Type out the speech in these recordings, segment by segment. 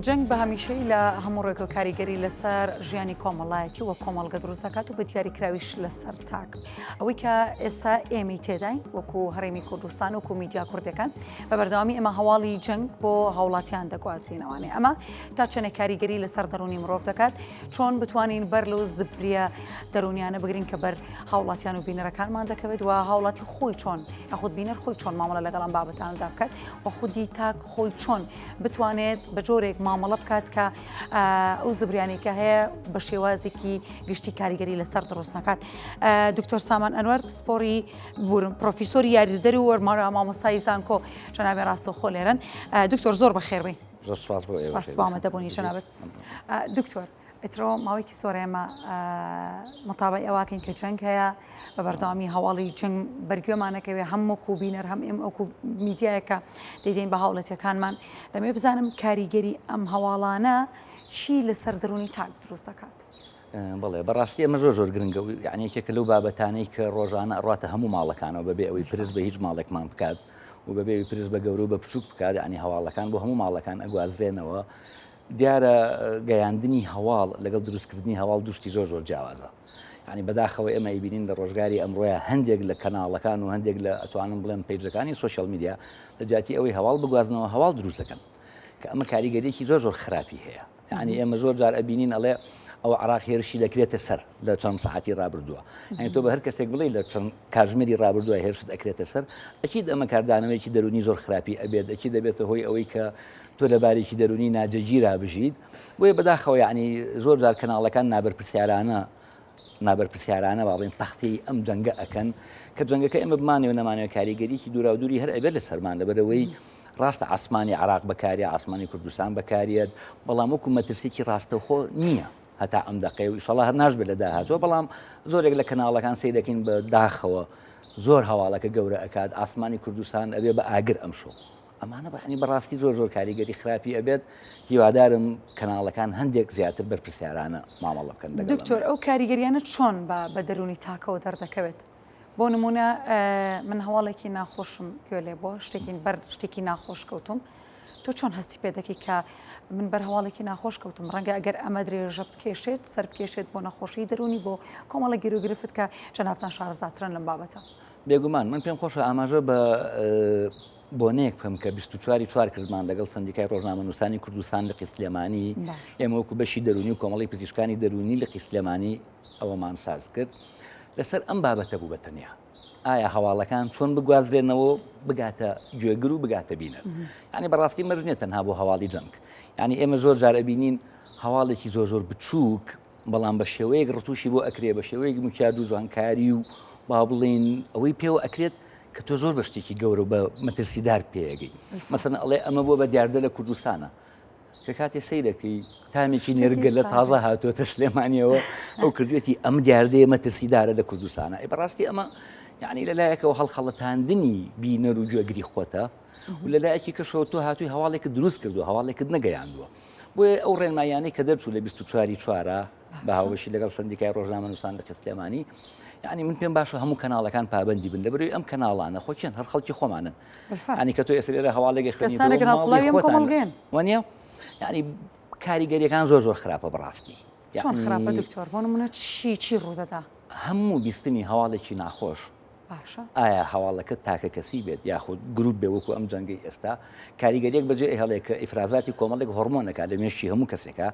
جەنگ بە هەمیشەی لە هەموو ڕێک و کاریگەری لەسەر ژیانی کۆمەڵایەتی وە کۆمەڵگە دروست دەکات و بە دیاریکراویش لەسەر تاک ئەوەی کە ئێستا ئێمەی تێداین وەکو هەرێمی کوردستان و میدیا کوردەکان بە بەردەوامی ئێمە هەواڵی جەنگ بۆ هاوڵاتیان دەگوازینەوەوانێ ئەمە تا چەنە کاریگەری لەسەر دەرونی مرۆڤ دەکات چۆن بتوانین بەر لەو زبریە دەرونیانە بگرین کە بەر هاوڵاتیان و بینەرەکانمان دەکەوێت و هاوڵاتی خۆی چۆن یاخود بینەر خۆی چۆن مامەڵە لەگەڵام بابەتاندا بکات و خودی تاک خۆی چۆن بتوانێت بە جۆرێک مامەڵە بکات کە ئەو زبریانی کە هەیە بە شێوازێکی گشتی کاریگەری لەسەر دروست نکات. دکتۆر سامان ئەنوەر سپۆری پرۆفیسۆری یاریدەدەری و وەرمارە مامۆستای زانکۆ جەنابێ ڕاستەوخۆ لێرن. دکتۆر زۆر بەخێربێ. سپاس بامەدەبوونی جەنابەت. دکتۆر ئێترەوە ماوەیەکی زۆر ئێمە متابعی ئەواکەین کە جەنگ هەیە بە بەردەوامی هەواڵی جەنگ بەرگوێمانەکەوێ هەم وەکو بینەر هەم ئێمە وەکو میدیایەکە دەیدەین بە هاوڵەتیەکانمان دەمێ بزانم کاریگەری ئەم هەواڵانە چی لەسەر دەرونی تاک دروست دەکات. بەڵێ بەڕاستی ئەمە زۆر گرنگە و یعنی یەکێکە لەو بابەتانەی کە ڕۆژانە ئەڕاتە هەموو ماڵەکانەوە بەبێ ئەوەی پرس بە هیچ ماڵێکمان بکات و بەبێ پرس بە گەورە و بە بچووک بکات ینی هەواڵەکان بۆ هەموو ماڵەکان ئەگوازرێنەوە. دیارە گەیاندنی هەواڵ لەگەڵ دروستکردنی هەواڵ دوشتی زۆر جیاوازە. ینی بەداخەوە ئێمە ئیبینین لە ڕۆژگاری ئەمڕۆیە هەندێک لە کەناڵەکان و هەندێک لە ئەتوانم بڵێم پەیجەکانی سوۆشیال میدیا لە جاتی ئەوەی هەواڵ بگوازنەوە هەواڵ دروست دەکەن کە ئەمە کاریگەریەکی زۆر خراپی هەیە. ینی ئێمە زۆر جار ئەبینین ئەڵێ ئەو عراق هێرشی دەکرێتە سەر لە چەند ساعتی ڕابردووە. ینی تۆ بە هەر کەسێک بڵێ لە چەند کاتژمێری ڕابردووە هێرشت ئەکرێتە سەر ئەکید ئەمە کاردانەوەیکی دەرونی زۆر خراپی ئەبێت ئەکی دەبێتە هۆی ئەوەی کە تۆ لەبارێکی دەرونی ناجەگیرا بژیت بۆیە بەداخەوە یعنی زۆر جار کەناڵەکان نابەرپرسیارانە باڵێن تەختی ئەم جەنگە ئەکەن کە جەنگەکە ئێمە بمانێ نەمانەوە کاریگەریکی دوورا و دووری هەر ئەبێت لە سەرمان لەبەرەوەی ڕاستە ئاسمانی عراق بەکاریە ئاسمانی کوردستان بەکارێت بەڵام وەکو مەترسێکی ڕاستەوخۆ نییە هەتا ئەم دقەی و ئیشەڵا هەر ناشبێت لە داهاتوە بەڵام زۆرێک لە کەناڵەکان سەی دەکەین بە داخەوە زۆر هەواڵەکە گەورە ئەکات ئاسمانی کوردستان ئەبێ بە ئاگر ئەمشۆ ئەمانە بەعنی بەڕاستی زۆر کاریگەری خراپی ئەبێت هیوادارم کەناڵەکان هەندێک زیاتر بەرپرسیارانە مامەڵە بکەن. دکتۆر ئەو کاریگەریانە چۆن بە دەرونی تاکەوە دەردەکەوێت؟ بۆ نمونە من هەواڵێکی ناخۆشم گوێ لێ بۆ شتێکی ناخۆش کەوتم تۆ چۆن هەستی پێ دەکەی کە من بەر هەواڵێکی ناخۆش کەوتم ڕەنگە ئەگەر ئەمە درێژە بکێشێت سەر بکێشێت بۆ نەخۆشی دەرونی بۆ کۆمەڵە گیرۆگرفت کە جەنابتان شارەزاترن لەم بابەتە. بێگومان من پێم خۆشە ئاماژە بە بۆنەیەک بکەم کە 24 کردمان لەگەڵ سندیکای ڕۆژنامەنووسانی کوردستان لە قیسلێمانی ئێمە وەکو بەشی دەرونی و کۆمەڵی پزیشکانی دەرونی لە قیسلێمانی ئەوەمان ساز کرد لەسەر ئەم بابەتە بوو بەتەنیا ئایا هەواڵەکان چۆن بگوازرێنەوە بگاتە گوێگر و بگاتە بینەر. ینی بەڕاستی مەرجێت تەنها بۆ هەواڵی جەنگ. ینی ئێمە زۆر جار ئەبینین هەواڵێکی زۆر بچووک بەڵام بە شێوەیەک ڕتوشی بۆ ئەکرێ بە شێوەیەک مکیاد و جوانکاری و با بڵین ئەوەی پێوە ئەکرێت کە تۆ زۆر بە شتێکی گەورە بە مەترسیدار پێگەی مەسەن ئەڵێ ئەمە بۆ بە دیاردە لە کوردستانە کە کاتێ سەی دەکەی تامێکی نێرگە لە تازە هاتووەتە سلێمانیەوە ئەو کردوێتی ئەم دیاردەیە مەترسیدارە لە کوردستانە. بەڕاستی ئەمە یعنی لەلایەکەوە هەڵخەڵەتاندنی بینەر و گوێگری خۆتە و لەلایەکی کەشەوە تۆ هاتووی هەواڵێکت دروست کردووە هەواڵێکت نەگەیاندووە بۆیە ئەو ڕێنمایانەی کە دەرچوو لە 24 بە هاوبەشی لەگەڵ سندیکای ڕۆژنامەنووسان لە قیسلێمانی ینی من پێم باشە هەموو کەناڵەکان پابندی بن لەبەرەوەی ئەم کەناڵانە خۆچیان هەر خەڵکی خۆمانن ینی کە تۆ ئێستا لێرە هەواڵێکی خوێنی وانە ینی کاریگەریەکان زۆر خراپە بەڕاستی. چۆن خراپە دکتۆر بۆ نمونە چی ڕوودەدا؟ هەموو بیستنی هەواڵێکی ناخۆش ئایا هەواڵەکە تاکە کەسی بێت یاخود گروپ بێ وەکو ئەم جەنگەی ئێستا کاریگەریەک بەجێ هەڵەیە کە ئیفرازاتی کۆمەڵێک هۆرمۆنەکە لە مێشی هەموو کەسێکە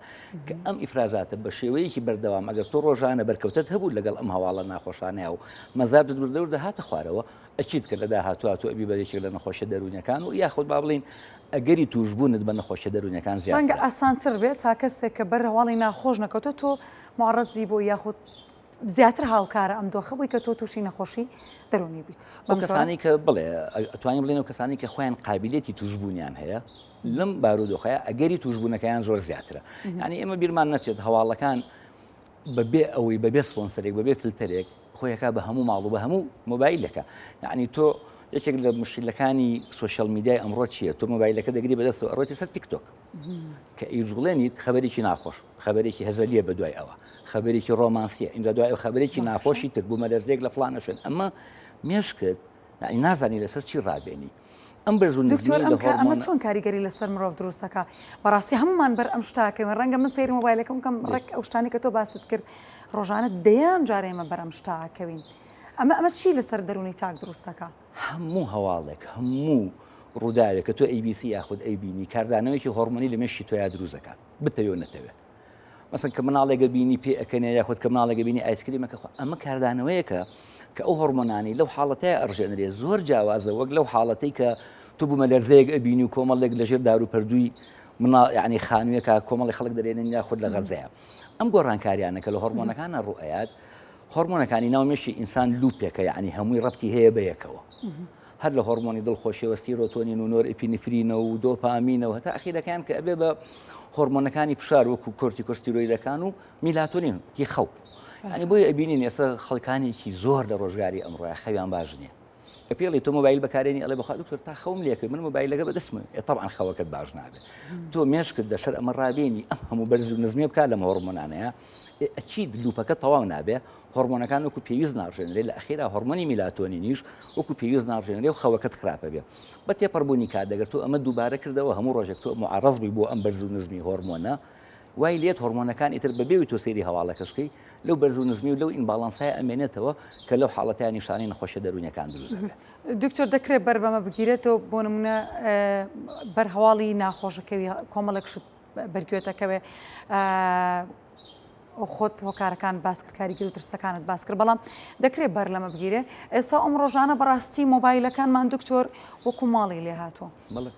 کە ئەم ئیفرازاتە بە شێوەیەکی بەردەوام ئەگەر تۆ ڕۆژانە بەرکەوتت هەبوو لەگەڵ ئەم هەواڵە ناخۆشانەیە و مەزاجت بردەوردا هاتە خوارەوە ئەچیت کە لەدا هاتووە تۆ ئەبی بەرێکی لە نەخۆشە دەرونیەکان و یاخود با بڵین ئەگەری توشبوونت بە نەخۆشە دەرونیەکان زیاتر ڕەنگە ئاسانتر بێت تا کەسێک کە بەر هەواڵی ناخۆش نەکەوتە تۆ معڕەزبی بۆ یاخود زیاتر هاوکارە ئەم دۆخە بووی کە تۆ تووشی نەخۆشی دەرونی بیت. ئەو کەسانی کە بڵێ ئەتوانین بڵێن و کەسانی کە خۆیان قابلیەتی توشبوونیان هەیە لەم بارودۆخەیە ئەگەری توشبوونەکەیان زۆر زیاترە. ینی ئێمە بیرمان نەچێت هەواڵەکان بەبێ ئەوەی بەبێ سپۆنسەرێک بەبێ فلتەرێک خۆیەکە بە هەموو ماڵ و بە هەموو مۆبایلەکە. یعنی تۆ یەکێک لە مشکلەکانی سوۆشیال میدیای ئەمڕۆ چییە؟ تۆ مۆبایلەکە دەگری بەدەستەوە ئەڕۆیتە سەر تیکتۆک کە ئیژوڵێنیت خەبەرێکی ناخۆش خەبەرێکی هەزەلیە بە دوای ئەوە خەبەرێکی ڕۆمانسیە اینجا دوای خەبەرێکی ناخۆشی تر بوو مەلەرزێک لە فڵانە شوێن ئەمە مێشکت نازانی لەسەر چی ڕابێنی. ئەم بەرز و نزمی لە ئەمە چۆن کاریگەری لەسەر مرۆڤ دروستەکە بەڕاستی هەمومان بەر ئەم شتاکەوێن ڕەنگە من سەیری مۆبایلەکەم کەم ڕێک ئەو شتانی کە تۆ باست کرد ڕۆژانە دەیان جارێمە بەر ئەم شتاکەوین ئەمە چی لەسەر دەرونی تاک دروستەکە هەموو هەواڵێک هەموو ڕووداوێک کە تۆ ABC یاخود ئەیبینی کاردانەوەیکی هۆرمۆنی لە مێشتی تۆیا دروست دەکات بتەوێ نەتەوێت مەسەن کە مناڵێکە بینی پێ ئەکەنێ یاخود کە مناڵێکە بینی ئایسکریمەکە ئەمە کاردانەوەیەکە کە ئەو هۆرمۆنانی لەو حاڵەتەیە ئەڕژێنرێ زۆر جیاوازە وەک لەو حاڵەتەی کە تو بوومە لەرزەیەک ئەبینی و کۆمەڵێک لەژێر دار و پەردووی یعنی خانوویەکە کۆمەڵی خەڵک دەرێنن یاخود لە غەزەیە ئەم گۆڕانکاریانە کە لە هۆرمۆنەکانە ڕوئەیات هۆرمۆنەکانی ناومێشی ئینسان لوپێکە یعنی هەمووی ڕەبتی هەیە بەیەکەوە هەر لە هۆرمۆنی دڵخۆشیەوە سیرۆتۆنین و نۆرئپینفرینە و دۆپامینەوە هەتا ئەخیرەکان کە ئەبێ بە هۆرمۆنەکانی فشار وەکو کۆرتیکۆستیرۆیدەکان و میلاتۆنین هی خەو ینی بۆیە ئەبینین ئێستا خەڵکانێکی زۆر لە ڕۆژگاری ئەمڕۆیە خەویان باش نییە کە پێڵی تۆ مۆبایل بەکارێنی ئەڵێ بەخوا دکتۆر تا خەوم لێکە من مۆبایلەکە بەدەستمە طبعاً خەوەکەت باش نابێت تۆ مێشکت دەسەر ئەمە ڕابێنی ئەم هەموو بەرز و نزمیە بکات لەمە هۆرمۆنانەیە ئەچید لوپەکە تەواو نابێ هۆرمۆنەکان وەکو پێویست ناڕژێنرێت لە ئەخیرا هۆرمۆنی میلاتۆنینیش وەکو پێویست ناڕژێنرێ و خەوەکەت خراپە بێ بە تێپەڕبوونی کات دەگەر تۆ ئەمە دووبارە کردەوە هەموو ڕۆژێک تۆ معارەض بووی بۆ ئەم بەرز و نزمی هۆرمۆنە وای لێت هۆرمۆنەکان ئیتر بەبێوی تۆ سەیری هەواڵەکەشکەی لەو بەرز و نزمی و لەو ئینباڵانسایە ئەمێنێتەوە کە لەو حاڵەتیان نیشانەی نەخۆشە دەرونیەکان دروست دەبێت دکتۆر دەکرێت بەر بەمە بگیرێتەوە بۆ نمونە بەر هەواڵی ناخۆشەکەوی کۆمەڵێک بەرگوێتەکەوێ خۆت هۆکارەکان باس کرد کاریگەری و ترسەکانت باس کرد بەڵام دەکرێت بەر لەمە بگیرێ ئێستا ئەم ڕۆژانە بەڕاستی مۆبایلەکانمان دکتۆر وەکو ماڵی لێ هاتووە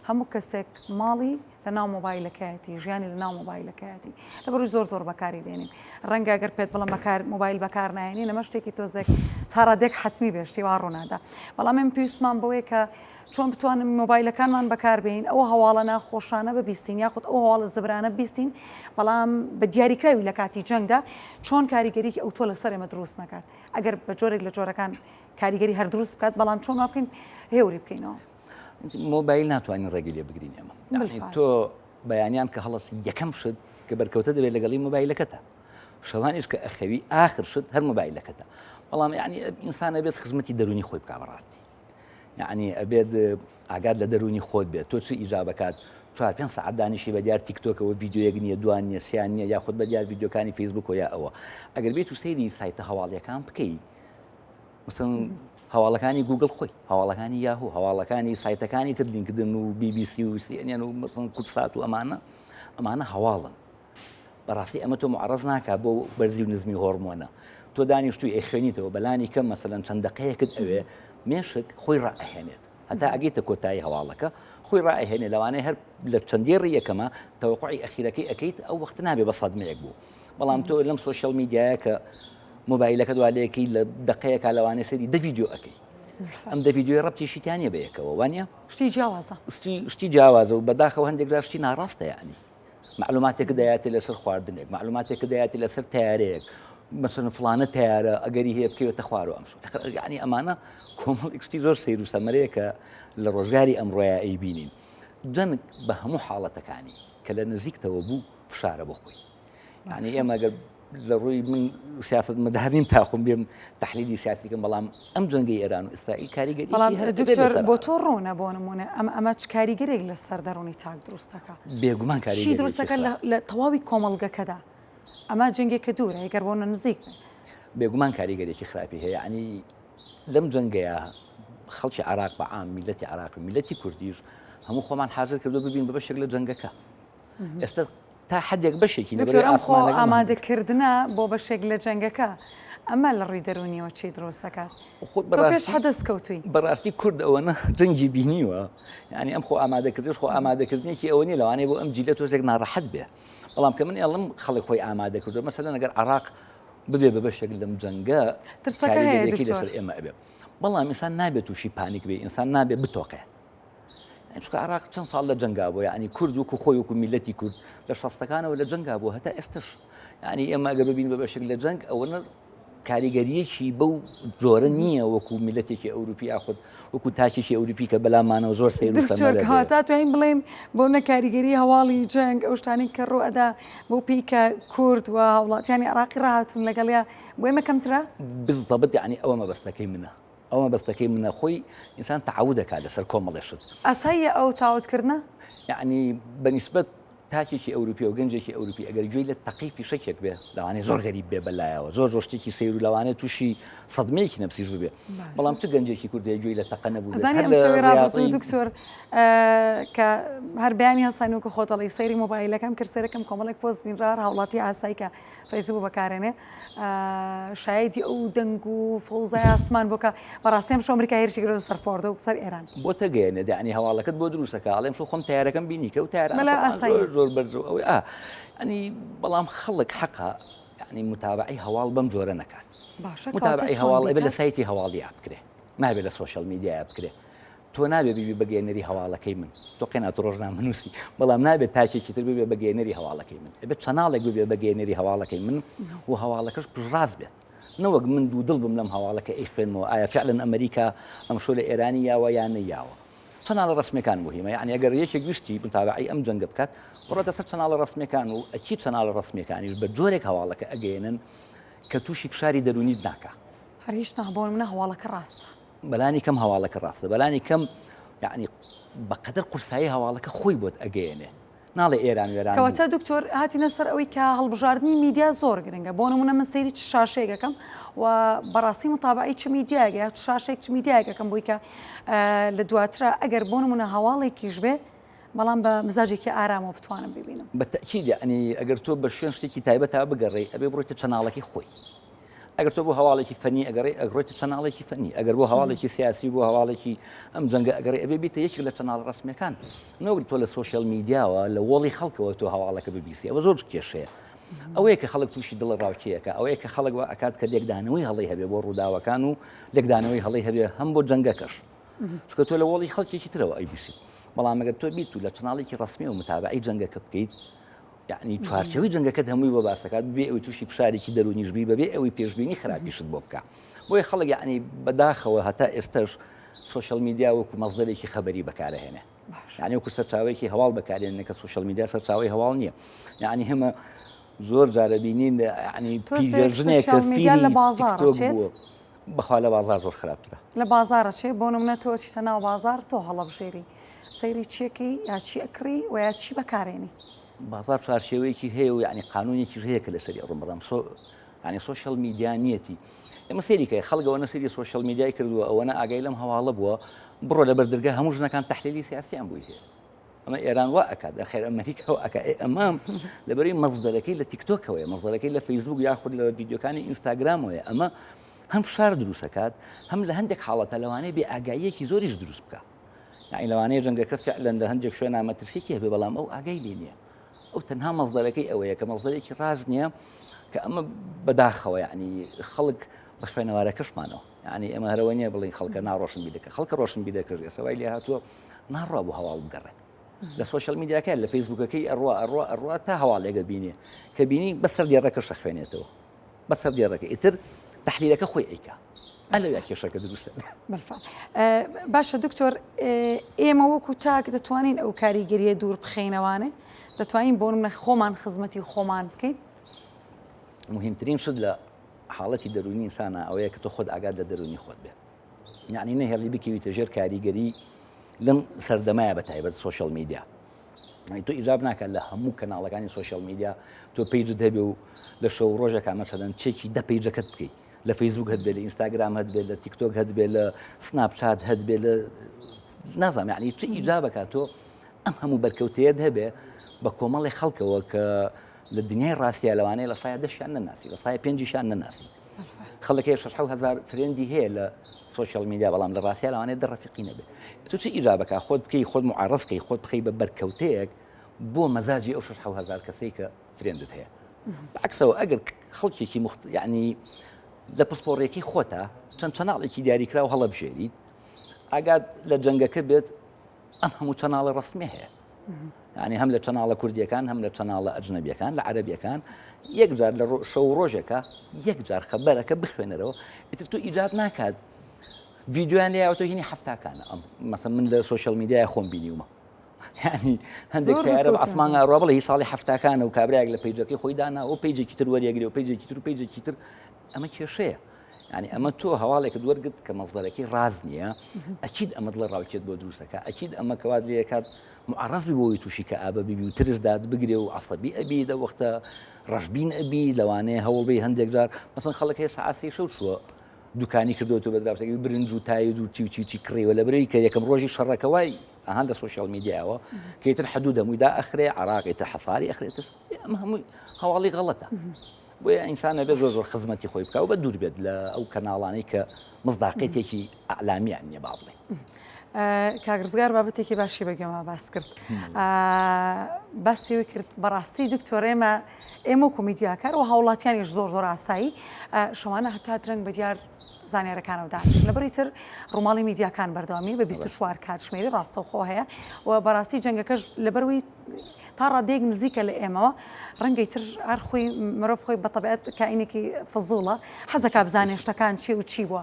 هەموو کەسێک ماڵی لە ناو مۆبایلەکەیەتی ژیانی لە ناو مۆبایلەکەیەتی لەبەروی زۆر بەکاری دێنین ڕەنگە ئەگەر پێت بڵم بەکار مۆبایل بەکار نایێنی نەمە شتێکی تۆزێک چارەدێک حتمی بێشتی وا ڕوونادا بەڵام من پێویستمان بەوەیە کە چۆن بتوانین مۆبایلەکانمان بەکاربێین ئەوە هەواڵە ناخۆشانە ببیستین یاخود ئەو هەواڵە زبرانە بیستین بەڵام بە دیاریکراوی لە کاتی جەنگدا چۆن کاریگەری ئەو تۆ لەسەر ئێمە دروست نکات ئەگەر بە جۆرێک لە جۆرەکان کاریگەری هەر دروست بکات بەڵام چۆن وا بکەین هێوری بکەینەوە مۆبایل ناتوانین ڕێگی لێ بگرین ئێمە تۆ بەیانیان کە هەڵەسی یەکەم شت کە بەرکەوتە دەبێت لەگەڵی مۆبایلەکەتە شەوانیش کە ئەخەوی ئاخر شت هەر مۆبایلەکەتە بەڵام یعنی ئینسان ئەبێت خزمەتی دەرونی خۆی بکات بەڕاستی یعنی ئەبێت ئاگاد لە دەرونی خۆت بێت تۆ چ ئیجا بکات 4-5 ساعت دانیشی بە دیار تیکتۆکەوە ڤیدیۆیەک نییە دوان نییە سیان نییە یاخود بە دیار ڤیدیۆکانی فیسبوک و یا ئەوە ئەگەر بێت و سەیری سایتە هەواڵیەکان بکەیت مثلا هەواڵەکانی گوگل خۆی هەواڵەکانی یاهوو هەواڵەکانی سایتەکانی تر لینکدن و BBC و CNN و مثلا کورسات و ئەمانە هەواڵن بەڕاستی ئەمە تۆ معرەض ناکات بۆ بەرزی و نزمی هۆرمۆنە تۆ دانیشتوی ئەخوێنیتەوە بەلانی کەم مەسەلەن چەند دقەیەکت ئەوێ مێشک خۆی ڕائەهێنێت هەتا ئەگەیتە کۆتایی هەواڵەکە خۆی ڕائەهێنێ لەوانەیە هەر لە چەندێڕ یەکەمە تەوەقوعی ئەخیرەکەی ئەەکەیت ئەو وەخت نابێ بە سەدمەیەک بوو بەڵام تۆ لەم سۆشیەل میدیایە کە مۆبایلەکە دوالەیەکی لە دقەیەکە لەوانەیە سەری دە ڤیدیۆ ئەەکەی ئەم دە ڤیدیۆی ڕەبتیشیتیانە بەیەکەوە وانە شتی جیاوازە و بەداخەوە هەندێک جار شتی ناڕاستە یعنی معلوماتێک دەیاتی لەسەر خواردنێک معلوماتێک دەیاتی لەسەر تیارەیەک مثلا فلانە تیارە ئەگەری هەیە بکەوێتە خوار و ئەمشو یعنی ئەمانە کۆمەڵێک شتی زۆر سیر و سەمەرەیە کە لە ڕۆژگاری ئەمڕۆیە ئەیبینین جەنگ بە هەموو حاڵەتەکانی کە لە نزیکتەوە بوو فشارە بۆ خۆی یعنی ئێمە ئەگەر لە ڕووی من سیاست مدارین تاخم بێم تحلیلی سیاسیکەم بەڵام ئەم جەنگی ئێران و ئیسرائیل کاریگەری دکتۆر بۆ تۆ ڕۆنە بۆ نمونە ئەمە چ کاریگەرێک لەسەر دەڕوونی تاک دروستەکە بێگومان کاریگەری دروستەکە لە تەواوی کۆمەڵگەکەدا ئەمە جەنگێکە دوورە ئەگەر بۆنە نزیک بێگومان کاریگەرێکی خراپی هەیە ینی لەم جەنگەیە خەڵکی عراق بە عام میلەتی عراق و میلەتی کوردیش هەموو خۆمان حاضر کردو ببین بە بەشێک لە جەنگەکە ئێستا تا حدێک بەشێکی خۆ ئامادەکردنە بۆ بەشێک لە جەنگەکە ئەمە لە ڕووی دەرونیەوە چی دروست دەکات پێش حەدەست کەوتووی بەڕاستی کورد ئەوەنە جەنگی بینیوە ینی ئەم خۆ ئامادەکردش خۆ ئامادەکردنێکی ئەوە نیە لەوانەیە بۆ ئەم جیلە تۆزێک ناڕەحەت بێ بەڵام کە من ئێڵم خەڵک خۆی ئامادە کردو مەسەلەن ئەگەر عراق ببێ بە بەشێک لەم جەنگە ترسەکە هەیە لەسەر ئێمە ئەبێ بەڵام ئینسان نابێت تووشی پانیک بێ ئینسان نابێت بتۆقێ چونکە عراق چەند ساڵ لە جەنگا بووە ینی کورد وکو خۆی وکو میلەتی کورد لە شەستەکانەوە لە جەنگا بووە هەتا ئێستش ینی ئێمە ئەگەر ببین بە بەشێک لە جەنگ ئەوەنە کاریگەریەکی بەو جۆرە نییە وەکو میلەتێکی ئەوروپی یاخود وەکو تاکێکی ئەوروپی کە بەلامانەوە زۆر سەیر و سەمەرە تا توانین بڵێن بۆ نەکاریگەری هەواڵی جەنگ ئەو شتانی کە ڕوو ئەدا بۆ پیکە کورد و وڵاتیانی عراقی ڕاهاتوون لەگەڵیا بۆ ئێمە کەمترە بالضبط یعنی ئەوە مەبەستەکەی منە ئەوە بەستەکەی منە خۆی ئینسان تعود دەکات لەسەر کۆمەڵێشت ئەسایە ئەو تاوتکردە یعنی بەنسبەت تاکێکی ئەوروپی و گەنجێکی ئەوروپی ئەگەر گوێی لە تەقیفی شەکێک بێ لەوانەیە زۆر غەریب بێ بەلایەوە زۆر شتێکی سیر و لەوانێت تووشی سەدمەیەکی نەفسیش ببێ بەڵام چ گەنجێکی کوردی گوێی لە تەقە نەبوو دکتۆر کە هەر بەیانی هەسانی وکە خۆتەڵی سەیری مۆبایلەکەم کرد سەرەکەم کۆمەڵێک پۆست بینڕار هاوڵاتی ئاسایی کە فەیسبوو بەکارێنێ شایدی ئەو دەنگ و فەوزای ئاسمان بۆکە بەڕاستیم شۆ ئەمریکا هێرشی گرۆ سەرفۆردە و سەر ئێران بۆ تەگەێنێ دەعنی هەواڵەکەت بۆ دروستەکە ئاڵێم شو خۆم تیارەکەم بینی کە و زۆر بەرزەوە ئەوەی ئەنی بەڵام خەڵک حەقا یعنی متابعی هەواڵ بەم جۆرە نەکات متابعی هەواڵ ئەبێ لە سایتی هەواڵی بکرێ نابێت لە سوۆشەل میدیای بکرێ تۆ نابێت بیبی بەگەێنەری هەواڵەکەی من تۆ قێنات ڕۆژنامە نووسی بەڵام نابێت تاکێکی تر ببێ بەگەێنەری هەواڵەکەی من ئەبێت چەناڵێک ببێ بەگەێنەری هەواڵەکەی من و هەواڵەکەش پژڕاست بێت نەوەک من دوودڵ بم لەم هەواڵەکە ئەی خوێنمەوە ئایا فعلەن ئەمریکا ئەم شۆ لە ئێرانی یاوە یان نەیاوە چەناڵە ڕسمیەکان مهمە یعنی ئەگەر یەکێک گوشتی متابعی ئەم جەنگە بکات بڕۆتە سەر چەناڵە ڕسمیەکان و ئەچی چەناڵە ڕسمیەکانیش بە جۆرێک هەواڵەکە ئەگەێنن کە تووشی فشاری دەرونیت ناکە هەر هیچ نابۆن منە هەواڵەکە ڕاستە بەلانی کەم هەواڵەکە ڕاستە بەلانی کەم یعنی بەقەدر قورسایی هەواڵەکە خۆی بۆت ئەگەێنێ ناڵێ ئێران وێران کەواتە دکتۆر هاتینە سەر ئەوەی کە هەڵبژاردننی میدیا زۆر گرنگە بۆ نمونە من سەیری چ شاشەیەکەکەم و بەڕاستی متابعی چ میدیاگە چ شاشێک چ میدیاگەکەم بۆی کە لە دواترە ئەگەر بۆ نمونە هەواڵێکیش بێ بەڵام بە مزاجێکی ئارامەوە بتوانم ببینم بەتەکید یعنی ئەگەر تۆ بە شوێن شتێکی تایبەت تا بگەڕێ ئەبێ بڕۆیتە چەناڵێکی خۆی ئەگەر تۆ بۆ هەواڵێکی فەنی ئەگەڕێ ئەگڕۆیتە چەناڵێکی فەنی ئەگەر بۆ هەواڵێکی سیاسی بۆ هەواڵێکی ئەم جەنگە ئەگەڕێ ئەبێ بیتە یەکێک لە چەناڵ ڕسمیەکان نەوەک تۆ لە سۆشیال میدیاوە لە وەڵی خەڵکەوە تۆ هەواڵەکە ببیسی ئەوە زۆر کێشەیە ئەوەیە کە خەڵک تووشی دڵ ڕاوچەیەەکە ئەوەیە کە خەڵک وە ئەکات کە لێکدانەوەی هەڵی هەبێ بۆ ڕووداوەکان و لێکدانەوەی هەڵی هەبێ هەم بۆ جەنگەکەش چکە تۆ لە وەڵی خەڵکێکی ترەوە ئەیبیسی بەڵام ئەگەر تۆ بیت و لە چەناڵێکی ڕسمی و متابعی جەنگەکە بکەیت یعنی چوارچەوەی جەنگەکەت هەمووی بۆ باسەکات بێ ئەوی تووشی فشارێکی دەرونیش بی بەبێ ئەوەی پێشبینی خراپیشت بۆ بکە بۆیە خەڵک یعنی بەداخەوە هەتا ئێستش سوۆشەل میدیا وەکو مەزدەرێکی خەبەری بەکارهێنێ یعنی وەکو سەرچاوەیەکی هەواڵ بەکارهێنێ کە سوۆشەل میدیا سەرچاوەی هەواڵ نییە یعنی هەمە زۆر جارە بینین یعنی پیرژنێک کە فیری لە بازاڕ بەخوا لە بازار زۆر خراپترە لە بازارە چێ بۆ نمونە تۆ چیتە ناو بازار تۆ هەڵەبژێری سەیری چیەکی یا چی ئەکری و یا چی بەکارێنی بازار چارچێوەیەکی هەیە و یعنی قانونێکی هەیە کە لەسەری ئەڕۆم بەڵام ینی سوۆشەل میدیا نیەتی ئێمە سەیریکە خەڵگەوە سەری سوۆشەل میدیای کردووە ئەوەنە ئاگای لەم هەواڵە بووە بڕۆ لە بەردرگا هەموو ژنەکان تەحلیلی سیاسیان بووی هەیە ئەمە ئێران وا ئەکات خێر ئەمریکا ئەکا ئەمام لەبەری مەزدەرەکەی لە تیکتۆکەوەیە مەزدەرەکەی لە فەیسبوک یاخود لە ڤیدیۆکانی ئینستاگرامەوەیە ئەمە هەم فشار دروستەکات هەم لە هەندێک حاڵەتە لەوانەیە بێ ئاگاییەکی زۆریش دروست بکە یعنی لەوانەیە جەنگەکە فعلەن لە هەندێک شوێنە مەترسیێکی هەبێ بەڵام ئەو ئاگای لێ نییە ئەو تەنها مەزدەرەکەی ئەوەیە کە مەزدەرێکی ڕاز نییە کە ئەمە بەداخەوە یعنی خەڵک بە خوێنەوارەکەشمانەوە یعنی ئێمە هەرەوە نییە بڵین خەڵکە ناڕۆشن بیدەکە خەڵکە ڕۆشن بیدەکەش ئێسەوای لێ هاتووە ناڕوا بوو هەواڵ بگەڕێ لە سوۆشەل میدیاکە لە فەیسبوکەکەی ئەڕوا تا هەواڵێگە بینێ کە بینی بەسەر دیێڕەکەش خوێنێتەوە بەسەر دیێڕەکە ئیتر تەحلیلەکە خۆی ئەیکا ئەلەویا کێشەکە دروستە باشە دکتۆر ئێمە وەکو تاک دەتوانین ئەو کاریگەریە دوور بخێنەوانێ دەتوانین بۆ منە خۆمان خزمەتی خۆمان بکەین مهمترین شت لە حاڵەتی دەرونی ئینسانە ئەوەیە کە تۆ خۆت ئاگات لە دەرونی خۆت بێ یعنی نەهێڵی بکەویتە ژێر کاریگەری لەم سەردەمایە بە تایبەت سوۆشەل میدیا تۆ ئیجاب ناکات لە هەموو کەناڵەکانی سوۆشەل میدیا تۆ پیجت هەبێ و لە شەو ڕۆژێکە مەسەلەن چێکی دە پیجەکەت بکەیت لە فەیسبوک هەت بێت لە ئینستاگرام هەت بێت لە تیکتۆک هەت بێت لە سناپچات هەت بێت لە نازانم یعنی چ ئیجابەکە تۆ ئەم هەموو بەرکەوتەیەت هەبێ بە کۆمەڵی خەڵکەوە کە لە دنیای ڕاستیە لەوانەیە لە سایە دەشیان نەناسی لە سایە پێنجیشیان نەناسی خەڵکێ 6,000 فرێندی هەیە لە سوۆشەل میدیا بەڵام لە ڕاستیە لەوانەیە دەڕەفیقی نەبێت تو چ ئیجابەکە خۆت بکەی خۆت معارەزکەی خۆت بخەی بە بەرکەوتەیەک بۆ مەزاجی ئەو 6,000 کەسەی کە فرێندت هەیە بەعکسەوە ئەگەر خەڵکێکی یعنی لە پسپۆڕێکی خۆتە چەند چەناڵێکی دیاریکرا و هەڵەبژێریت ئاگات لە جەنگەکە بێت ئەم هەموو چەناڵە ڕسمی هەیە یعنی هەم لە چەناڵە کوردیەکان هەم لە چەناڵە ئەجنەبیەکان لە عەرەبیەکان یەکجار لە شەو ڕۆژێکە یەکجار خەبەرەکە بخوێنەرەوە ئیتر تو ئیجاد ناکات ڤیدیۆیان لێیاوە تۆ هینی هەفتاکانە ئەم مەسەڵەن من لە سوۆشەل میدیای خۆم بینیومە یعنی هەندێک کارە بە ئاسمانە ڕوا بڵێ هی ساڵی هەفتاکانە و کابراایك لە پیجەکەی خۆی دانا و پیجێکی تر وەریەگری و پیجێکی تر و پیجێکی تر ئەمە کێشەیە يعني ئەمە تۆ هەواڵێکت وەرگرت کە مەزدەرەکەی ڕاز نییە ئەکید ئەمە دڵە ڕاوکێت بۆ دروستەکە ئەکید ئەمە کەوات لێکات معرەزی بۆی تووشی کە ئابە بیبی و ترسداد بگرێ و عەسەبی ئەبی دەوەختە ڕەشبین ئەبی لەوانەیە هەوڵبەی هەندێک جار مەسەڵەن خەڵک هەیە سەعات 3 شووە دوکانی کردوتە بە دراوسێکی برنج و تایز و چی کڕێوە لە برەوەی کە یەکەم ڕۆژی شەڕەکەوای ئەهان لە سوشیال میدیاوە کەیتر حدود هەموویدا ئەخرێ عراقیتر حەساری ئەخرێتر ئەمە هەمووی هەواڵی غەڵەتە بۆیە ئینسانە بێت زۆر خزمەتی خۆی بکە و بە دوور بێت لە ئەو کەناڵانەی کە مصداقیەتێکی ئەعلامیان نییە با بڵێ. کاگرزگار بابەتێکی باشی بەگوێمە باس کرد باسیوی کرد بەڕاستی دکتۆر ئێمە و کۆمیدیاکار و هاوڵاتیانیش زۆر ئاسایی شەوانە هەتا درەنگ بە دیار زانیارەکانەوە دانیش لەبەری تر ڕووماڵی میدیاکان بەردەوامی بە 24 کاتژمێری ڕاستەوخۆ هەیە و بەڕاستی جەنگەکەش لەبەروی تا ڕادێک نزیکە لە ئێمەوە ڕەنگەی تر هەر خۆی مرۆڤ خۆی بەتەبیعەت کائینێکی فزوڵە حەزەکە بزانێ شتەکان چی و چی بووە.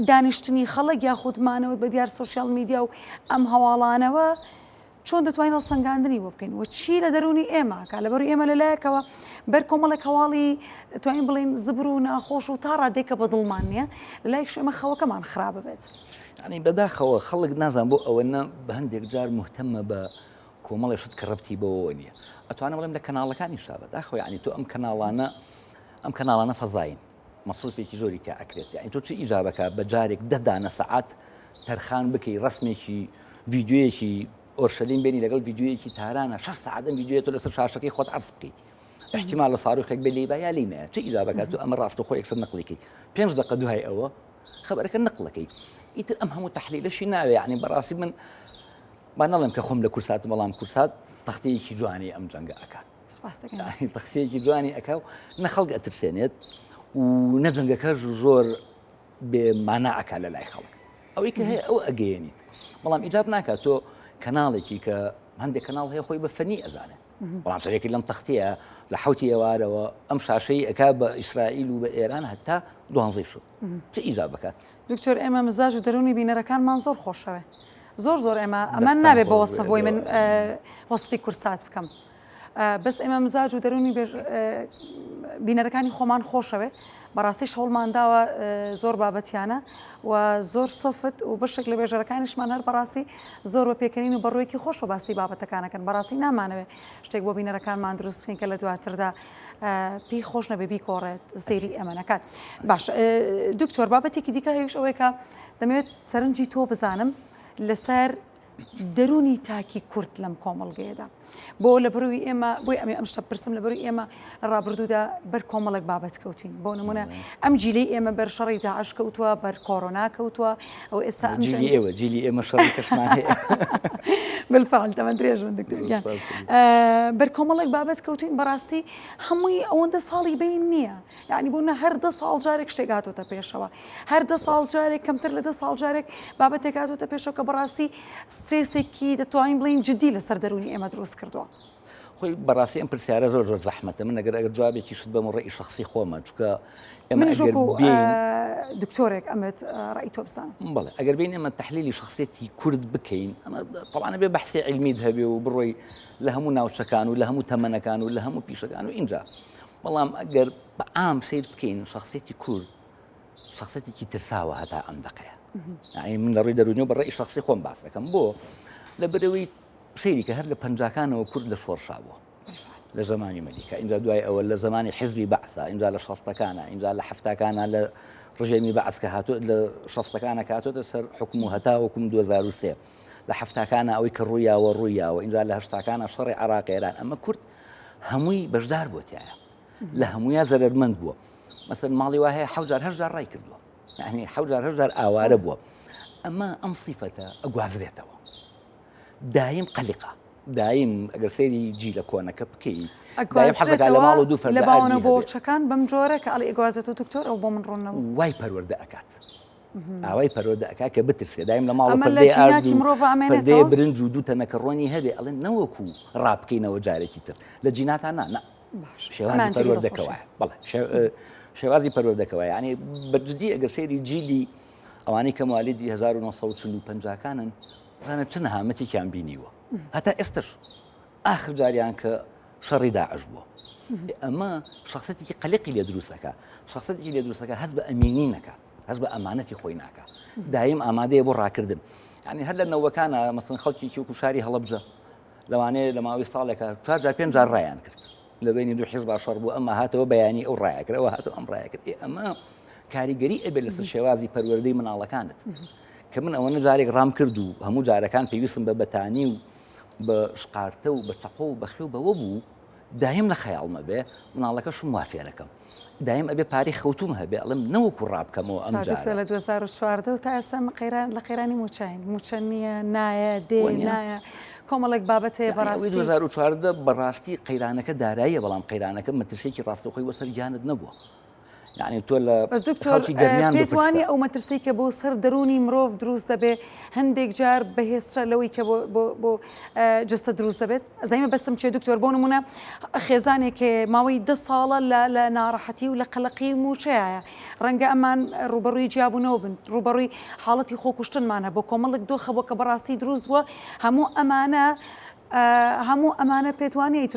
دانیشتنی خەڵک یاخودمانەوە بە دیار سوشیال میدیا و ئەم هەواڵانەوە چۆن دەتوانین سەنگاندنی بۆ بکەین و چی لە دەرونی ئێمەکە لەبەروی ئێمە لەلایەکەوە بەر کۆمەڵێک هەواڵی توانین بڵین زبر و ناخۆش و تا ڕادێکە بە دڵمان نییە لەلایەکش ئێمە خەوەکەمان خراپ بێت. ینی بەداخەوە خەڵک نازان بۆ ئەوەنە بە هەندێک جار مهتەمە بە کۆمەڵی شت کە ڕەبتی بەوە نییە ئەتوانە بڵێم لە کەناڵەکانی شابە داخۆ ینی تۆ ئەم کەناڵانە فەزاین مەسروفێکی زۆری تا ئەکرێت یعنی تۆ چی ئیجابەکە بە جارێک 10 دانە سەعات تەرخان بکەی ڕسمێکی ڤیددیویەکی ئۆرشەلیم بینی لەگەڵ ڤیددیویەکی تارانە 6 ساعت ئەم ڤیددیوێت تۆ لەسەر شاشەکەی خۆت عەرض بکەیت احتیمال لە ساڕوخێک بێ لێ یا لێ نایە چی ئیجابەکە تۆ ئەمە ڕاستەخۆ یەکسەر نەقڵیکەی 5 دقە دوای ئەوە خەبەرەکە نەقڵەکەی ئیتر ئەم هەموو تەحلیلەشی ناوێ یعنی بەڕاستی من با نەڵێم کە خۆم لە کورسات بەڵام کورسات تەختەیەکی جوانی ئەم جەنگە ئەکات تەختەیەکی جوانی ئەکا و نە خەڵک ئەترسێنێت و نەجەنگەکەش زۆر بێمانە ئەکا لە لای خەڵک ئەوەی کە هەیە ئەو ئەگەیەنیت بەڵام ئیجاب ناکات تۆ کەناڵێکی کە هەندێک کەناڵ هەیە خۆی بە فەنی ئەزانێت بەڵام شتێکی لەم تەختەیە لە حوتی ئێوارەوە ئەم شاشەی ئەکا بە ئیسرائیل و بە ئێران هەتا 12 شد چ ئیجاب بکات دکتۆر ئێمە مزاج و دەرونی بینەرەکانمان زۆر خۆشەوێ زۆر ئێمە ئەمان نابێت بە وەسف بۆی من وەسفی کورسات بکەم بەس ئێمە مزاج و دەرونی بینەرەکانی خۆمان خۆشەوێ بەڕاستی هەوڵمانداوە زۆر بابەتیانە و زۆر سۆفت و بەشێک لە بێژەرەکانیشمان هەر بەڕاستی زۆر بە پێکەنین و بەڕوویەکی خۆش و باسی بابەتەکانەکەن بەڕاستی نامانەوێت شتێک بۆ بینەرەکانمان دروست بکەین کە لە دواتردا پێی خۆش نەبێ بیکۆڕێت سەیری ئەمەنەکان باش دکتۆر بابەتێکی دیکە هەیەش ئەوەیە کە دەمەوێت سەرنجی تۆ بزانم لەسەر دەرونی تاکی کورد لەم کۆمەڵگەیەدا بۆ لە بەروی ئێمە بۆی ئەمێ ئەم شتە پرسم لە بەروی ئێمە لە ڕابردوودا بەر کۆمەڵێک بابەت کەوتین بۆ نمونە ئەم جیلەی ئێمە بەر شەڕی داعش کەوتووە بەر کۆڕۆنا کەوتووە ئەو ئێستا جیلی ئێمە شەڕی کەشمان هەیە بالفعل تەمەەن درێژ من دکتۆر بەر کۆمەڵێک بابەت کەوتین بەڕاستی هەمووی ئەوەندە ساڵی بین نییە یعنی بوونە هەر 10 ساڵ جارێک شتێک هاتوۆتە پێشەوە هەر 10 ساڵ جارێک کەمتر لە 10 ساڵ جارێک بابەتێک هاتوۆتە پێشەوە کە بەڕاستی سترێسێکی دەتوانین بڵین جدی لەسەر دەرونی ئێمە دروست کردووە خۆی بەڕاستی ئەم پرسیارە زۆر زەحمەتە من ئەگەر جوابێکی شت بەم ڕێی شخصی خۆمە چکە ئێمە دکتۆرێک ئەمت ڕای تۆ بزانم بەڵێ ئەگەر بین ئێمە تەحلیلی شخصیەتی کورد بکەین ئەمە طبعاً بێ بەحسی علمیت هەبێ و بڕۆی لە هەموو ناوچەکان و لە هەموو تەمەنەکان و لە هەموو پیشەکان و اینجا بەڵام ئەگەر بە عام سیر بکەین شخصیەتی کورد شخصیەتێکی ترساوە هەتا ئەم دقەیە یعنی من لە ڕووی دەرونی و بە ڕێی شخصی خۆم باس دەکەم بۆ لە بەرەوەی سەیری کە هەر لە پەنجاکانەوە کورد لە شۆڕشاوە لە زمانی مەلیکە اینجا دوای ئەوە لە زمانی حیزبی بەعسە اینجا لە شەستەکانە اینجا لە حەفتەکانە لە ڕژێمی بەعس کە هاتووە لە شەستەکانە کاتۆتە سەر حکم و هەتا وەکوم 2003 لە حەفتەکانە ئەوەی کە ڕوویاوە اینجا لە هەشتاکانە شەڕی عێراق ئێران ئەمە کورد هەمووی بەشدار بۆتیایە لە هەموویە زەرمەند بووە مەسەن ماڵی وا هەیە 1000 ڕای کردووە یعنی 1000 ئاوارە بووە ئەمە ئەم سیفەتە ئەگوازرێتەوە دایم قەلیقە دایم ئەگەر سەیری جی لە کۆنەکە بکەی دایم حەزەکە لە ماڵ و دوو فەردە لە باوەنە بۆچەکان بەم جۆرە کە ئەڵی ئەگوازێتەوە دکتۆر ئەو بۆ من ڕۆنەوە وای پەروەردە ئەکات ئاوای پەروەردە ئەکات کە بترسێ دایم لە ماڵ و فەردەی برنج و دوو تەنەکە ڕۆنی هەبێ ئەڵێن نەوەکو ڕابکەینەوە جارێکی تر لە جیناتان نا شێوازی پەروەردەکەوە بەڵێ شێوازی پەروەردەکەوە یعنی بەجددی ئەگەر سەیری جیلی ئەوانەی کە موالیدی 1945کانن ڕانە چ نەهامەتێکیان بینیوە هەتا ئێستش ئاخر جاریان کە شەڕی داعش بووە. ئەمە شخصەتێکی قەلقی لێ دروستەکە، شخصەتێکی لێ دروستەکە هەست بە ئەمینی نەکات، هەست بە ئەمانەتی خۆی ناکات، دایم ئامادەیە بۆ ڕاکردن. یعنی هەر لە نەوەکانە مەسڵەن خەڵکێکی وەکو شاری هەڵەبجە لەوانەیە لە ماوەی ساڵێکە 4 جار 5 جار ڕایان کرد لە بینی دوو حیزب شەڕ بوو، ئەمە هاتەوە بەیانی ئەو ڕایەکرد، ئەوە هاتەوە ئەم ڕایەکرد. ئەمە کاریگەری ئەبێت لەسەر شێوازی پەروەردەی مناڵەکانت کە من ئەوەنە جارێک ڕام کرد و هەموو جارەکان پێویستم بە بەتانی و بە شقارتە و بە چەقۆ و بەخێو بەوە بوو، دایم لە خەیاڵمە بێ مناڵەکەشم وا فێرەکەم، دایم ئەبێ پارەی خەوتوم هەبێ ئەڵم نەوەکو ڕابکەمەوە ئەم جارە. لە 2014 و تا ئێستا لە قەیرانی موچین موچە نییە، نایە، دێ نایە، کۆمەڵێک بابەت هەیە بەڕاستی. 2014 بەڕاستی قەیرانەکە داراییە، بەڵام قەیرانەکە مەترسێکی ڕاستەوخۆی وەسەر گیانت نەبووە. یعنی تۆ لە خەڵکی گەرمیان پێتوانی ئەو مەترسی کە بۆ سەر دەرونی مرۆڤ دروست دەبێ هەندێک جار بەهێسترا لەوەی کە بۆ جستە دروست دەبێت. زایمە بەسم چێ دکتۆر بۆ نمونە خێزانێک ماوەی 10 ساڵە لە ناڕەحەتی و لە قەلەقی موچەیە، ڕەنگە ئەمان ڕوبەڕووی جیابوونەوە بن، ڕوبەڕووی حاڵەتی خۆکوشتنمانە بۆ کۆمەڵێک دۆخە بۆ کە بەڕاستی دروست بووە. هەموو ئەمانە پێتوانیت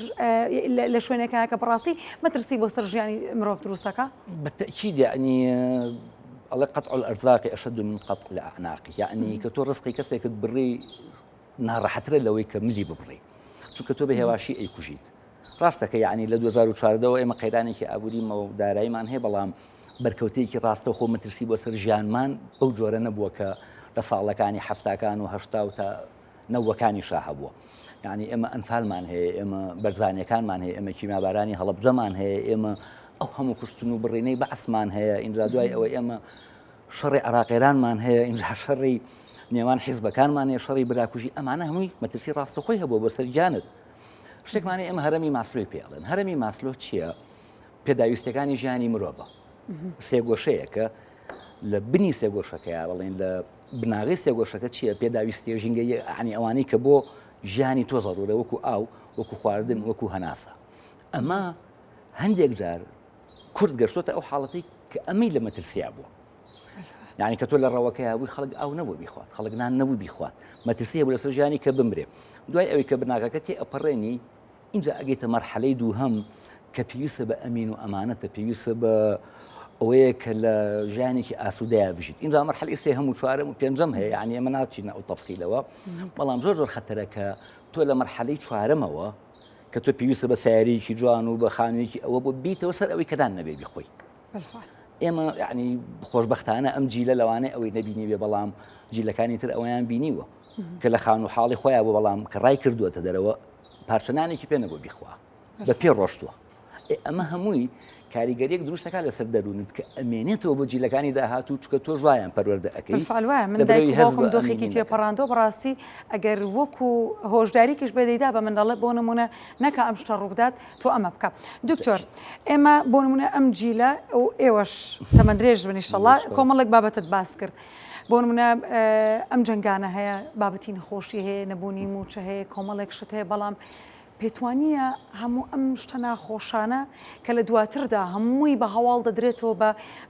لە شوێنێکە کە بەڕاستی مەترسی بۆ سەر ژیانی مرۆڤ دروستەکە. بالتأكيد يعني الله قطع الأرزاق أشد من قطع الأعناق، يعني كتو رزقي كسيك تبري ناڕەحەترە لەوەی کە ملی ببڕی، چونکە تۆ بە هێواشی ئەیکوژیت. ڕاستەکە یعنی لە 2014 ئێمە قەیرانێکی ئابووریمەوە و داراییمان هەیە، بەڵام بەرکەوتەیەکی ڕاستە خۆ مەترسی بۆ سەر ژیانمان بەو جۆرە نەبووە کە لە ساڵەکانی هەفتاکان و هەشتا و تا نەوەکانی شاهەبووە. یعنی ئێمە ئەنفالمان هەیە، ئێمە بەرزانیەکانمان هەیە، ئێمە کیمیابارانی هەڵەبجەمان هەیە، ئێمە ئەو هەموو کوشتن و بڕینەی بەعسمان هەیە، ئینجا دوای ئەوە ئێمە شەڕی عراقێرانمان هەیە، ئینجا شەڕی نێوان حیزبەکانمان هەیە، شەڕی براکوژی، ئەمانە هەمووی مەترسی ڕاستەخۆی هەبووە بۆ سەر گیانت. شتێکمانێ ئێمە هەرەمی ماسلۆی پێڵێن. هەرەمی ماسلۆ چییە؟ پێداویستەکانی ژیانی مرۆڤە. سێ گۆشەیە کە لە بنی سێ گۆشەکەیە، بەڵێن لە بناغی سێ گۆشەکە چییە؟ پێداویستی ژینگەی، عنی ئەوانەی کە بۆ ژیانی تۆ زەڕورە، وەکو ئاو، وەکو خواردن، وەکو هەناسە. ئەمە هەندێک جار کورد گەشتۆتە ئەو حاڵەتی کە ئەمەی لە مەترسیا بووە. یعنی کە تۆ لە ڕەوەکەی هەبووی خەڵک ئاو نەبوو بیخوات، خەڵک نان نەبوو بیخوات، مەترسیە بوو لەسەر ژیانی کە بمرێ. دوای ئەوەی کە بناغەکە تێ ئەپەڕێنی، اینجا ئەگەیتە مەرحەلەی دووهەم کە پێویستە بە ئەمین و ئەمانەتە، پێویستە بە ئەوەیە کە لە ژیانێکی ئاسوودەیە بژیت. اینجا مەرحەلەی سێهەم و چوارەم و پێنجەم هەیە، یعنی ئەمە ناچینە ئەو تەفسیلەوە، بەڵام زۆر خەتەرە کە تۆ لە مەرحەلەی چوارەمەوە کە تۆ پێویستە بە سیارەیەکی جوان و بە خانوویەکی ئەوە بۆ بیتەوە سەر ئەوەی کەدان نەبێ بیخۆی. ئێمە یعنی خۆشبەختانە ئەم جیلە لەوانەیە ئەوەی نەبینی بێ، بەڵام جیلەکانی تر ئەوەیان بینیوە کە لە خان و حاڵی خۆیان بوو، بەڵام کە ڕای کردووەتە دەرەوە پارچەنانێکی پێ نەبوو بیخوا، بە پێ ڕۆشتووە. ئەمە هەمووی کاریگەریەک دروستەکە لەسەر دەروونت کە ئەمێنێتەوە بۆ جیلەکانی داهاتوو، چکە تۆ ژوایان پەروەردە ئەەکەی. من دایکم دۆخێکی تێپەڕاندۆ بەڕاستی ئەگەر وەکو هۆشداریکیش بەدەیدا بە منداڵێ بۆ نمونە نەکە ئەم شتە ڕوودات تۆ ئەمە بکە. دکتۆر ئێمە بۆ نمونە ئەم جیلە و ئێوەش تەمەندرێژ بن ئینشەڵڵا کۆمەڵێک بابەتت باس کرد. بۆ نمونە ئەم جەنگانە هەیە، بابەتی نەخۆشی هەیە، نەبوونی موچە هەیە، کۆمەڵێک شت هەیە، بەڵام پێتوانیە هەموو ئەم شتە ناخۆشانە کە لە دواتردا هەمووی بە هەواڵ دەدرێتەوە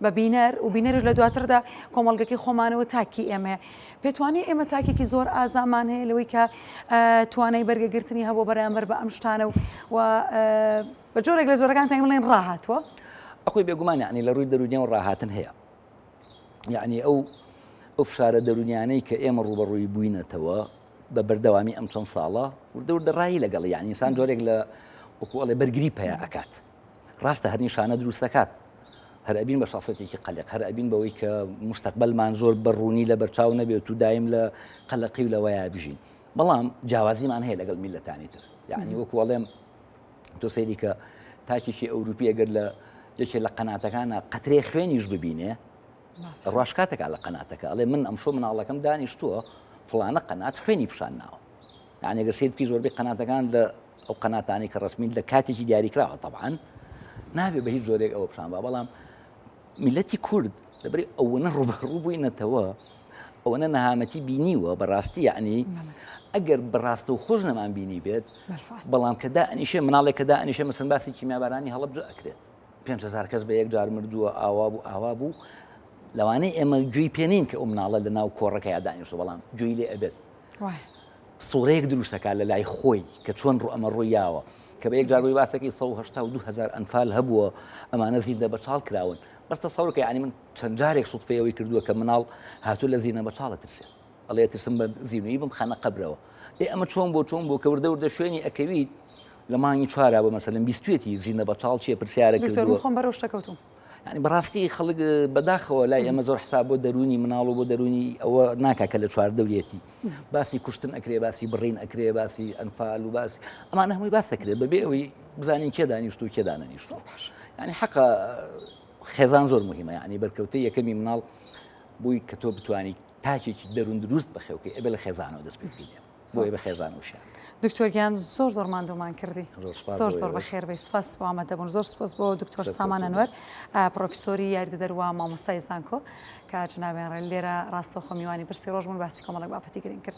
بە بینەر و بینەرش لە دواتردا کۆمەڵگەکەی خۆمانەوە تاکی ئێمە. پێتوانی ئێمە تاکێکی زۆر ئازامان هەیە لەوەی کە توانای بەرگەگرتنی هەبوو بەرامبەر بە ئەم شتانە و بە جۆرێک لە جۆرەکانتان بڵێن ڕاهاتوە. ئەخۆی بێگومان یعنی لە ڕووی دەرونیەوە ڕاهاتن هەیە، یعنی ئەو فشارە دەرونیانەی کە ئێمە ڕوبەڕووی بووینەتەوە بە بەردەوامی ئەم چەند ساڵە وردەڕایی لەگەڵ، یعنی ئینسان جۆرێک لە وەکوڵێ بەرگری پەیە ئەکات. ڕاستە هەر نیشانە دروستەکات، هەر ئەبین بە شخصەتێکی قەلق، هەر ئەبین بەوەی کە مستەقبەلمان زۆر بەڕوونی لە بەرچاو نەبێت و دایم لە قەلقی و لەوەیە بژین، بەڵام جیاوازیمان هەیە لەگەڵ میلەتانی تر. یعنی وەکوڵێم تۆ سەیری کە تاکێکی ئەوروپی ئەگەر لە یەکێک لە قەناتەکانە قەترێ خوێنیش ببینێ، ڕواش کاتێکا لە قەناتەکە ئەڵێ من ئەمشۆ مناڵەکەم دانیشتووە فڵانە قەنات خوێنی پیشانناوە. یعنی ئەگەر سیر بکەی زۆربەی قەناتەکان لە ئەو قەناتانی کە ڕسمین لە کاتێکی دیاریکراوە طبعاً نابێ بە هیچ جۆرێک ئەوە پیشان بە، بەڵام میلەتی کورد لەبەری ئەوەنە ڕوبەڕوو بووینەتەوە، ئەوەنە نەهامەتی بینیوە بەڕاستی، یعنی ئەگەر بەڕاستە و خۆش نەمان بینی بێت، بەڵام کە دائنیشێ مناڵێک کە دائنیشێ مەسەڵەن باسی کیمیابارانی هەڵەبجە ئەکرێت، 5,000 کەس بە یەک جار مردووە، ئاوا بوو لەوانەیە ئێمە گوێی پێنین کە ئەو مناڵە لە ناو کۆڕەکە یادانیشە، بەڵام گوێی لێ ئەبێت سوورەیەک دروستەکە لە لای خۆی کە چۆن ڕوو ئەمە ڕوویاوە. کە بە یەک جار بووی باسەکەی 1970,000 ئەنفال هەبووە ئەمانە زیندە بەچاڵ کراون بەس تەسەوڕکە یعنی من چەند جارێک سوتفەیەوەی کردووە کە مناڵ هاتوو لە زیینە بەچاڵە ترسێت ئەڵێ ترسم بە زیینوی بم خانە قەبرەوە ئەمە چۆن بۆ کە وردە شوێنی ئەکەویت لە مانگی چوارا بە مەسەلەن بیستوێتی زیینە بەچاڵ چیە پرسیارە کردووە خۆم بەرەو شتەکەوتم ینی بەڕاستی خەڵک بەداخەوە لای ئەمە زۆر حساب بۆ دەرونی مناڵ و بۆ دەرونی ئەوە ناکاکە لە چوار دەورێتی باسی کوشتن ئەکرێ باسی بڕین ئەکرێ باسی ئەنفال و باسی ئەمانە هەمووی باس دەکرێت بەبێ ئەوەی بزانین کێ دانیشت و کێ دانەنیشت ینی حەقا خێزان زۆر مهمە ینی بەرکەوتەی یەکەمی مناڵ بووی کە تۆ بتوانانی تاکێکی دەروون دروست بەخێوکەی ئەبێ لە خێزانەوە دەست پێ بکەین بۆیە بە خێزان و شار دکتۆر گیان زۆر ماندوومان کردی زۆر بەخێر بێ سپاس بۆ ئامادەبوون زۆر سپاس بۆ دکتۆر سامان ئەنوەر پرۆفیسۆری یاریدەدەروە مامۆستای زانکۆ کە جنابیان لێرە ڕاستەوخۆ میوانی برسی ڕۆژبوون باسی کۆمەڵێک بابەتی گرنگ کرد